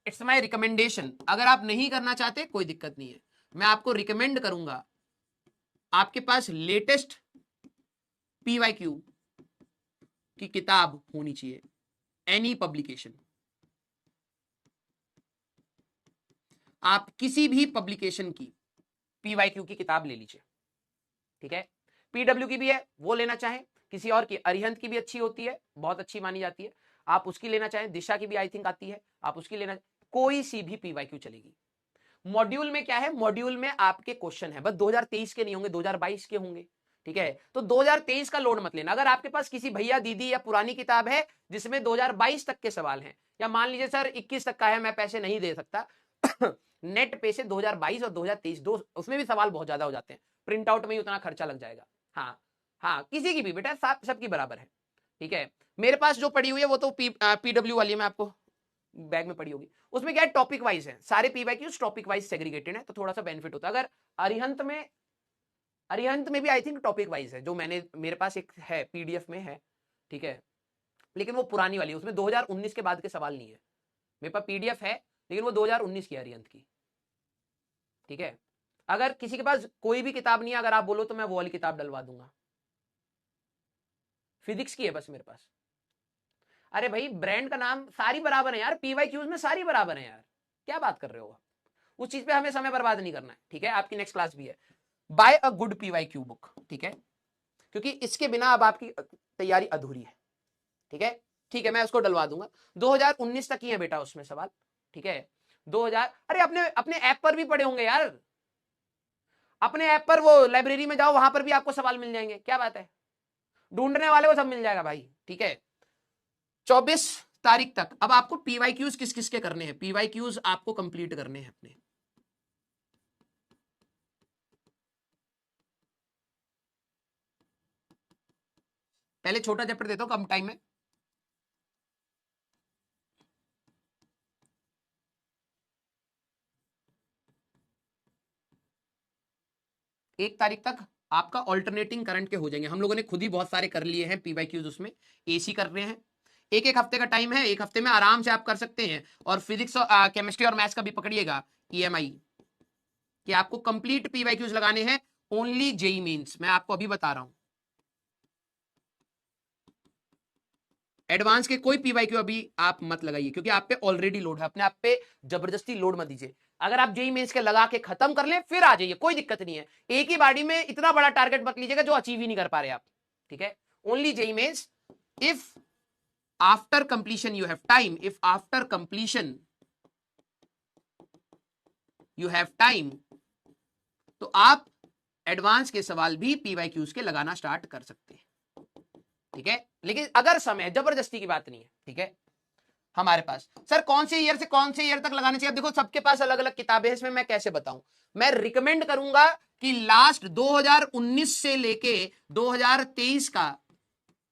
It's my recommendation. अगर आप नहीं करना चाहते कोई दिक्कत नहीं है, मैं आपको रिकमेंड करूंगा आपके पास लेटेस्ट पीवाईक्यू की किताब होनी चाहिए, एनी पब्लिकेशन। आप किसी भी पब्लिकेशन की पीवाईक्यू की किताब ले लीजिए, ठीक है। पीडब्ल्यू की भी है वो लेना चाहें, किसी और की, अरिहंत की भी अच्छी होती है, बहुत अच्छी मानी जाती है, आप उसकी लेना चाहें, दिशा की भी आई थिंक आती है, आप उसकी लेना, कोई सी भी पीवाईक्यू चलेगी। मॉड्यूल में क्या है, मॉड्यूल में आपके क्वेश्चन है, बस 2023 के नहीं होंगे, 2022 के होंगे, ठीक है। तो 2023 का लोड मत लेना। अगर आपके पास किसी भैया दीदी या पुरानी किताब है जिसमें 2022 तक के सवाल हैं, या मान लीजिए सर 21 तक का है, मैं पैसे नहीं दे सकता नेट पे से 2022 और 2023 दो, उसमें भी सवाल बहुत ज्यादा हो जाते हैं, प्रिंट आउट में ही उतना खर्चा लग जाएगा। हाँ हाँ, किसी की भी बेटा सबकी बराबर है, ठीक है। मेरे पास जो पड़ी हुई है वो तो पीडब्ल्यू वाली है, मैं आपको बैग में पड़ी होगी, उसमें क्या है टॉपिक वाइज है, सारे पीवाईक्यूज टॉपिक वाइज सेग्रीगेटेड है, तो थोड़ा सा बेनिफिट होता है। अगर अरिहंत में भी आई थिंक टॉपिक वाइज है, जो मैंने, मेरे पास एक है पीडीएफ में है, ठीक है, लेकिन वो पुरानी वाली है, उसमें 2019 के बाद के सवाल नहीं है। मेरे पास पीडीएफ है लेकिन वो 2019 की है अरिहंत की, ठीक है। अगर किसी के पास कोई भी किताब नहीं है, अगर आप बोलो तो मैं वो वाली किताब डलवा दूंगा, फिजिक्स की है बस मेरे पास। अरे भाई ब्रांड का नाम सारी बराबर है यार, पीवाईक्यूज में सारी बराबर है यार, क्या बात कर रहे हो आप, उस चीज पे हमें समय बर्बाद नहीं करना है, ठीक है। आपकी नेक्स्ट क्लास भी है, by a good PYQ book, ठीक है, क्योंकि इसके बिना अब आपकी तैयारी अधूरी है, ठीक है। ठीक है, मैं उसको डलवा दूंगा, 2019 तक ही है बेटा उसमें सवाल, ठीक है। 2000, अरे अपने अपने ऐप पर भी पड़े होंगे यार, अपने ऐप पर वो लाइब्रेरी में जाओ, वहां पर भी आपको सवाल मिल जाएंगे, क्या बात है, ढूंढने वाले को सब मिल जाएगा भाई, ठीक है। 24 तारीख तक अब आपको पीवाईक्यूज किस किस के करने हैं, पीवाईक्यूज आपको कंप्लीट करने हैं अपने। पहले छोटा चैप्टर देता हूं, कम टाइम में। एक तारीख तक आपका ऑल्टरनेटिंग करंट के हो जाएंगे, हम लोगों ने खुद ही बहुत सारे कर लिए हैं पीवाईक्यूज, उसमें एसी कर रहे हैं। एक एक हफ्ते का टाइम है, एक हफ्ते में आराम से आप कर सकते हैं। और फिजिक्स और केमिस्ट्री और मैथ्स का भी पकड़िएगा ईएमआई, कि आपको कंप्लीट पीवाईक्यूज लगाने हैं, ओनली जेई मीन्स, मैं आपको अभी बता रहा हूं। एडवांस के कोई पीवाईक्यू अभी आप मत लगाइए, क्योंकि आप पे ऑलरेडी लोड है, अपने आप पे जबरदस्ती लोड मत दीजिए। अगर आप जेई मेंस के लगा के खत्म कर लें फिर आ जाइए, कोई दिक्कत नहीं है। एक ही बाड़ी में इतना बड़ा टारगेट मत लीजिएगा जो अचीव ही नहीं कर पा रहे आप, ठीक है। Only JEE Mains. If after completion you have time, if after completion you have time, तो आप एडवांस के सवाल भी पीवाईक्यूज के लगाना स्टार्ट कर सकते हैं, ठीक है। लेकिन अगर समय, जबरदस्ती की बात नहीं है, ठीक है। हमारे पास सर कौन से ईयर से कौन से ईयर तक लगाने चाहिए, देखो सबके पास अलग अलग किताबें हैं, इसमें मैं कैसे बताऊं। मैं रिकमेंड करूंगा कि लास्ट 2019 से लेके 2023 का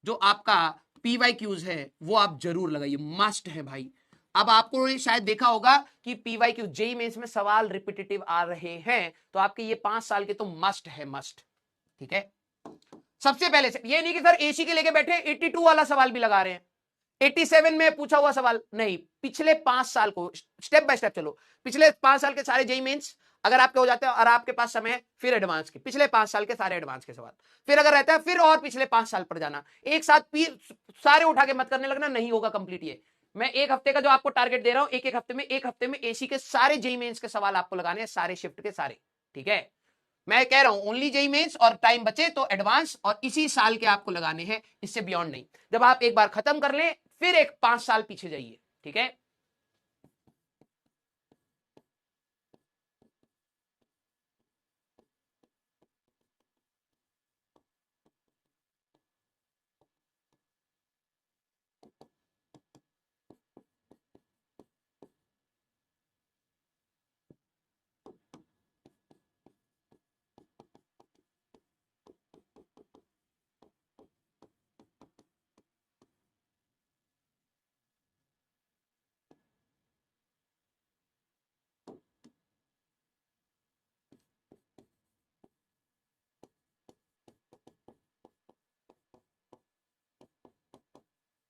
जो आपका पीवाईक्यूज है वो आप जरूर लगाइए, मस्ट है भाई। अब आपको शायद देखा होगा कि पीवाईक्यू जेई मेंस में सवाल रिपीटेटिव आ रहे हैं, तो आपके ये 5 साल के तो मस्ट है, मस्ट, ठीक है। सबसे पहले से ये नहीं कि सर एसी के लेके बैठे 82 वाला सवाल भी लगा रहे हैं, 87 में पूछा हुआ सवाल नहीं, पिछले 5 साल को स्टेप बाय स्टेप चलो। पिछले 5 साल के सारे जेई मेंस अगर आपके हो जाते हैं और आपके पास समय है, फिर एडवांस के पिछले 5 साल के सारे एडवांस के सवाल, फिर अगर रहता है फिर और पिछले 5 साल पर जाना, एक साथ सारे उठा के मत करने लगना, नहीं होगा कंप्लीट ये। मैं एक हफ्ते का जो आपको टारगेट दे रहा हूं, एक हफ्ते में एसी के सारे जेई मेंस के सवाल आपको लगाने हैं, सारे शिफ्ट के सारे, ठीक है। मैं कह रहा हूं ओनली जेई मेंस, और टाइम बचे तो एडवांस, और इसी साल के आपको लगाने हैं, इससे बियॉन्ड नहीं। जब आप एक बार खत्म कर लें फिर एक 5 साल पीछे जाइए, ठीक है।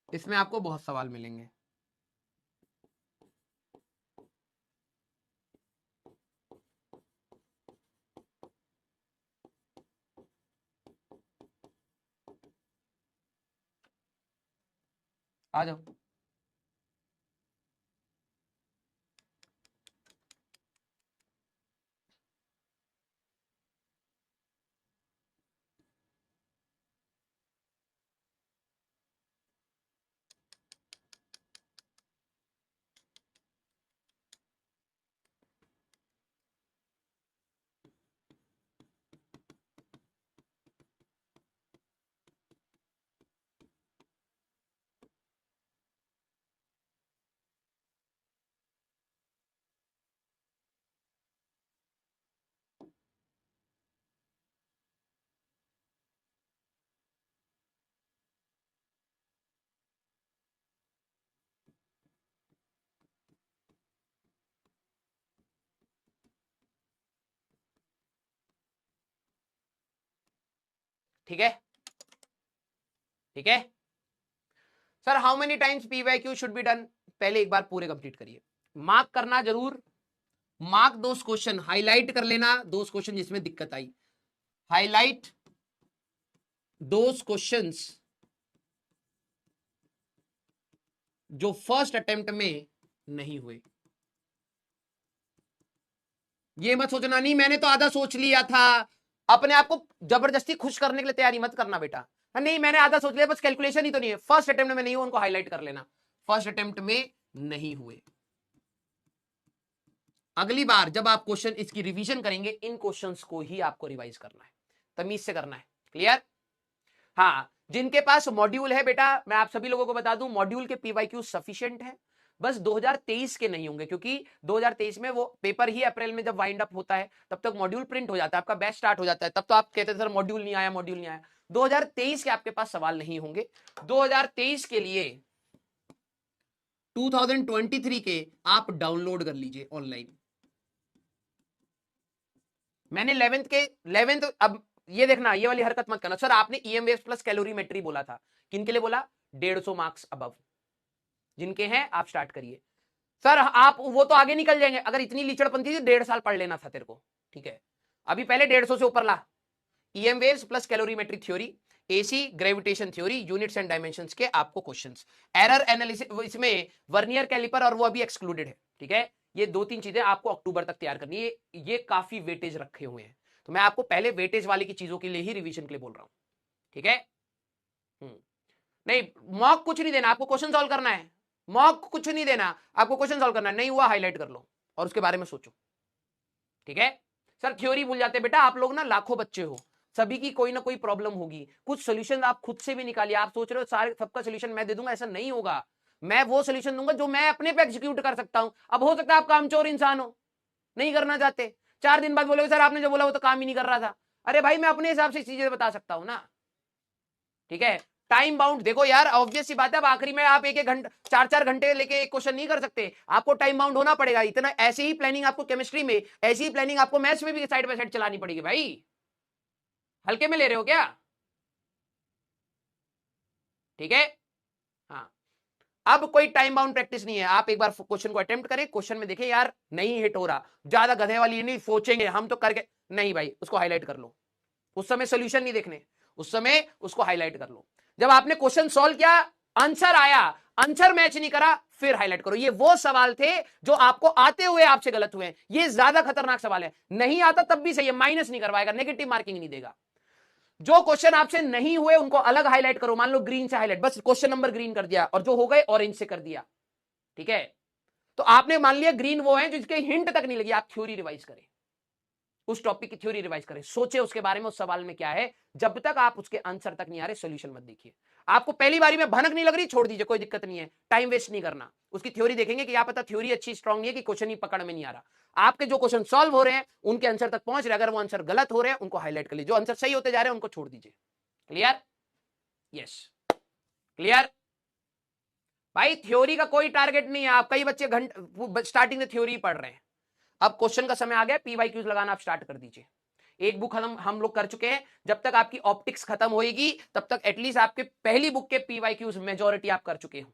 इसमें आपको बहुत सवाल मिलेंगे। आ जाओ। ठीक है, ठीक है sir. How many times P Y Q should be done? पहले एक बार पूरे कंप्लीट करिए, मार्क करना जरूर, मार्क दोस क्वेश्चन, हाईलाइट कर लेना दोस क्वेश्चन जिसमें दिक्कत आई, हाईलाइट दोस क्वेश्चंस जो फर्स्ट अटेम्प्ट में नहीं हुए। ये मत सोचना नहीं मैंने तो आधा सोच लिया था, अपने आप को जबरदस्ती खुश करने के लिए तैयारी मत करना बेटा। नहीं मैंने आधा सोच लिया, बस कैलकुलेशन ही तो नहीं है, फर्स्ट अटेम्प्ट में नहीं हुआ उनको हाईलाइट कर लेना, फर्स्ट अटेम्प्ट में नहीं हुए। अगली बार जब आप क्वेश्चन इसकी रिवीजन करेंगे, इन क्वेश्चंस को ही आपको रिवाइज करना है, तमीज से करना है। क्लियर? हाँ, जिनके पास मॉड्यूल है बेटा, मैं आप सभी लोगों को बता दूं, मॉड्यूल के पीवाईक्यू सफिशिएंट है, बस 2023 के नहीं होंगे, क्योंकि 2023 में वो पेपर ही अप्रैल में जब वाइंड अप होता है तब तक मॉड्यूल प्रिंट हो जाता है, आपका बैच स्टार्ट हो जाता है, तब तो आप कहते थे सर मॉड्यूल नहीं आया, मॉड्यूल नहीं आया। 2023 के आपके पास सवाल नहीं होंगे। 2023 के लिए 2023 के आप डाउनलोड कर लीजिए ऑनलाइन। मैंने 11th अब ये देखना, ये वाली हरकत मत करना सर, आपने ईएम वेव्स प्लस कैलोरीमेट्री बोला था, किनके लिए बोला? 150 मार्क्स अबव जिनके हैं आप स्टार्ट करिए। सर आप वो तो आगे निकल जाएंगे, अगर इतनी लीचड़पंथी थी 1.5 साल पढ़ लेना था तेरे को, ठीक है? अभी पहले 150 से ऊपर ला, EM waves plus calorimetry theory, AC gravitation theory, units and dimensions के आपको क्वेश्चंस, एरर एनालिसिस, इसमें वर्नियर कैलिपर और वो अभी एक्सक्लूडेड है, ठीक है? ये 2-3 चीजें आपको अक्टूबर तक तैयार करनी है, ये काफी वेटेज रखे हुए हैं, तो मैं आपको पहले वेटेज वाले की चीजों के लिए ही रिवीजन के लिए बोल रहा हूं, ठीक है? नहीं मॉक कुछ नहीं देना आपको, क्वेश्चन सॉल्व करना है, मॉक कुछ नहीं देना आपको, क्वेश्चन सॉल्व करना है, नहीं हुआ हाईलाइट कर लो और उसके बारे में सोचो, ठीक है? सर थ्योरी भूल जाते बेटा, आप लोग ना लाखों बच्चे हो, सभी की कोई ना कोई प्रॉब्लम होगी, कुछ सोल्यूशन आप खुद से भी निकालिए। आप सोच रहे हो सारे सबका सोल्यूशन मैं दे दूंगा, ऐसा नहीं होगा, मैं वो सोल्यूशन दूंगा जो मैं अपने पे एग्जीक्यूट कर सकता हूं। अब हो सकता है आप कामचोर इंसान हो, नहीं करना चाहते, 4 दिन बाद बोलोगे सर आपने जो बोला वो तो काम ही नहीं कर रहा था। अरे भाई मैं अपने हिसाब से चीजें बता सकता हूं ना, ठीक है? टाइम बाउंड देखो यार, ऑब्वियस सी बात है, अब आखिरी में आप एक घंटे 4-4 घंटे लेके एक क्वेश्चन नहीं कर सकते, आपको टाइम बाउंड होना पड़ेगा। इतना ऐसे ही प्लानिंग आपको केमिस्ट्री में, ऐसी ही प्लानिंग आपको मैथ्स में भी साइड बाय साइड चलानी पड़ेगी भाई, हल्के में ले रहे हो क्या? ठीक है? हाँ, अब कोई टाइम बाउंड प्रैक्टिस नहीं है, आप एक बार क्वेश्चन को अटेम्प्ट करें, क्वेश्चन में देखें यार नहीं हिट हो रहा, ज्यादा गधे वाली नहीं सोचेंगे हम तो करके, नहीं भाई उसको हाईलाइट कर लो, उस समय सोल्यूशन नहीं देखने, उस समय उसको हाईलाइट कर लो। जब आपने क्वेश्चन सॉल्व किया, आंसर आया, आंसर मैच नहीं करा, फिर हाईलाइट करो। ये वो सवाल थे जो आपको आते हुए आपसे गलत हुए, ये ज्यादा खतरनाक सवाल है। नहीं आता तब भी सही है, माइनस नहीं करवाएगा, नेगेटिव मार्किंग नहीं देगा। जो क्वेश्चन आपसे नहीं हुए उनको अलग हाईलाइट करो, मान लो ग्रीन से हाईलाइट, बस क्वेश्चन नंबर ग्रीन कर दिया, और जो हो गए ऑरेंज से कर दिया, ठीक है? तो आपने मान लिया ग्रीन वो है जिसके हिंट तक नहीं लगी, आप थ्योरी रिवाइज करें, उस टॉपिक की थ्योरी रिवाइज करें, सोचे उसके बारे में, उस सवाल में क्या है, जब तक आप उसके आंसर तक नहीं आ रहे सोल्यूशन मत देखिए। आपको पहली बारी में भनक नहीं लग रही, छोड़ दीजिए, कोई दिक्कत नहीं है, टाइम वेस्ट नहीं करना, उसकी थ्योरी देखेंगे कि क्या पता थ्योरी अच्छी स्ट्रांग नहीं है कि क्वेश्चन ही पकड़ में नहीं आ रहा। आपके जो क्वेश्चन सॉल्व हो रहे हैं उनके आंसर तक पहुंच रहे, अगर वो आंसर गलत हो रहे हैं उनको हाईलाइट कर लीजिए, जो आंसर सही होते जा रहे हैं उनको छोड़ दीजिए। क्लियर? यस, क्लियर भाई। थ्योरी का कोई टारगेट नहीं है, आप कई बच्चे घंटे स्टार्टिंग से थ्योरी पढ़ रहे हैं, अब क्वेश्चन का समय आ गया, पीवाई क्यूज लगाना आप स्टार्ट कर दीजिए। एक बुक हम लोग कर चुके हैं, जब तक आपकी ऑप्टिक्स खत्म होएगी तब तक एटलीस्ट आपके पहली बुक के पीवाई क्यूज मेजोरिटी आप कर चुके हो।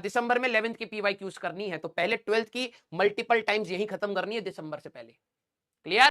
दिसंबर में 11th की पीवाई क्यूज करनी है, तो पहले 12th की मल्टीपल टाइम्स यही खत्म करनी है दिसंबर से पहले। क्लियर?